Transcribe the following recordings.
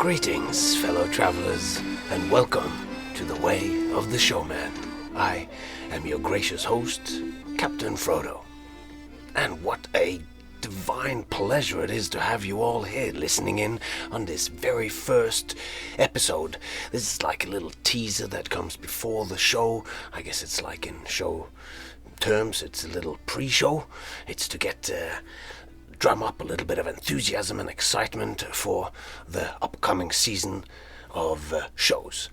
Greetings, fellow travelers, and welcome to the Way of the Showman. I am your gracious host, Captain Frodo. And what a divine pleasure it is to have you all here listening in on this very first episode. This is like a little teaser that comes before the show. I guess it's like in show terms, it's a little pre-show. It's to get drum up a little bit of enthusiasm and excitement for the upcoming season of shows.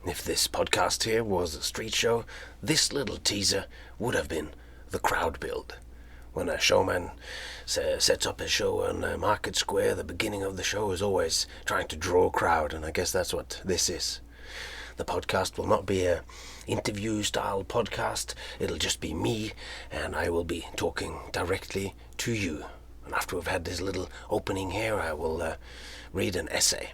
If this podcast here was a street show, this little teaser would have been the crowd build. When a showman sets up his show on Market Square, the beginning of the show is always trying to draw a crowd, and I guess that's what this is. The podcast will not be a interview-style podcast. It'll just be me, and I will be talking directly to you. And after we've had this little opening here, I will read an essay.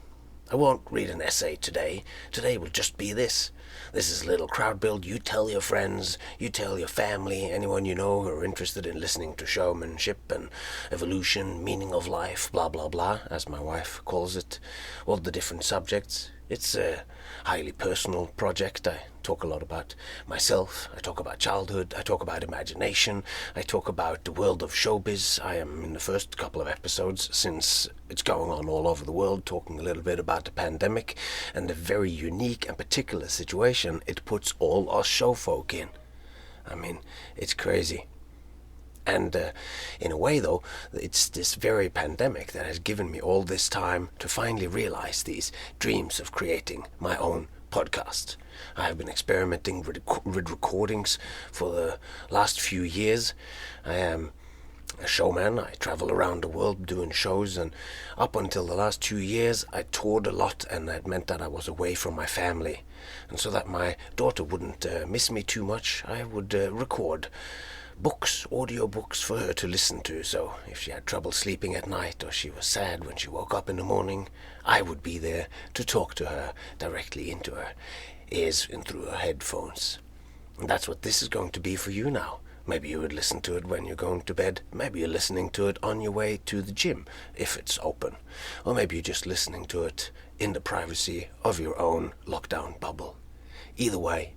I won't read an essay today. Today will just be this. This is a little crowd build. You tell your friends, you tell your family, anyone you know who are interested in listening to showmanship and evolution, meaning of life, blah, blah, blah, as my wife calls it, all the different subjects. It's a highly personal project. I talk a lot about myself. I talk about childhood. I talk about imagination. I talk about the world of showbiz. I am in the first couple of episodes, since it's going on all over the world, talking a little bit about the pandemic and the very unique and particular situation it puts all us show folk in. I mean, it's crazy. And in a way, though, it's this very pandemic that has given me all this time to finally realize these dreams of creating my own podcast. I have been experimenting with recordings for the last few years. I am a showman. I travel around the world doing shows, and up until the last 2 years I toured a lot, and that meant that I was away from my family. And so that my daughter wouldn't miss me too much, I would record books, audio books for her to listen to. So if she had trouble sleeping at night, or she was sad when she woke up in the morning, I would be there to talk to her directly into her ears and through her headphones. And that's what this is going to be for you now. Maybe you would listen to it when you're going to bed. Maybe you're listening to it on your way to the gym, if it's open. Or maybe you're just listening to it in the privacy of your own lockdown bubble. Either way,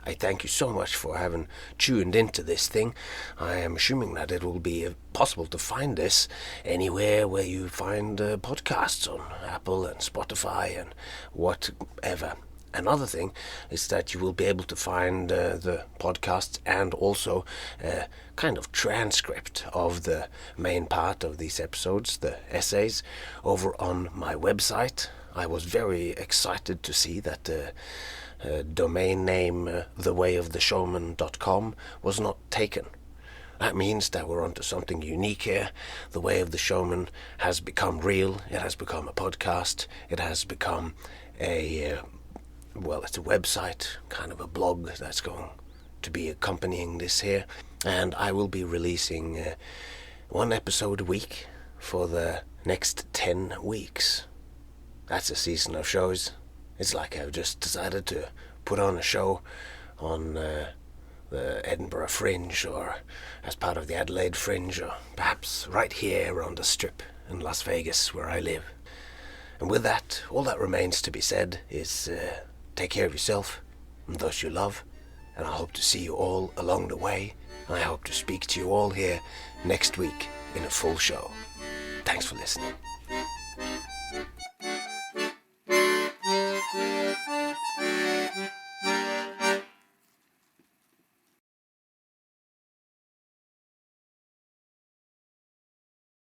I thank you so much for having tuned into this thing. I am assuming that it will be possible to find this anywhere where you find podcasts, on Apple and Spotify and whatever. Another thing is that you will be able to find the podcasts and also a kind of transcript of the main part of these episodes, the essays, over on my website. I was very excited to see that the domain name thewayoftheshowman.com was not taken. That means that we're onto something unique here. The Way of the Showman has become real. It has become a podcast. It has become it's a website, kind of a blog that's going to be accompanying this here. And I will be releasing one episode a week for the next 10 weeks. That's a season of shows. It's like I've just decided to put on a show on the Edinburgh Fringe, or as part of the Adelaide Fringe, or perhaps right here on the Strip in Las Vegas where I live. And with that, all that remains to be said is take care of yourself and those you love, and I hope to see you all along the way, and I hope to speak to you all here next week in a full show. Thanks for listening.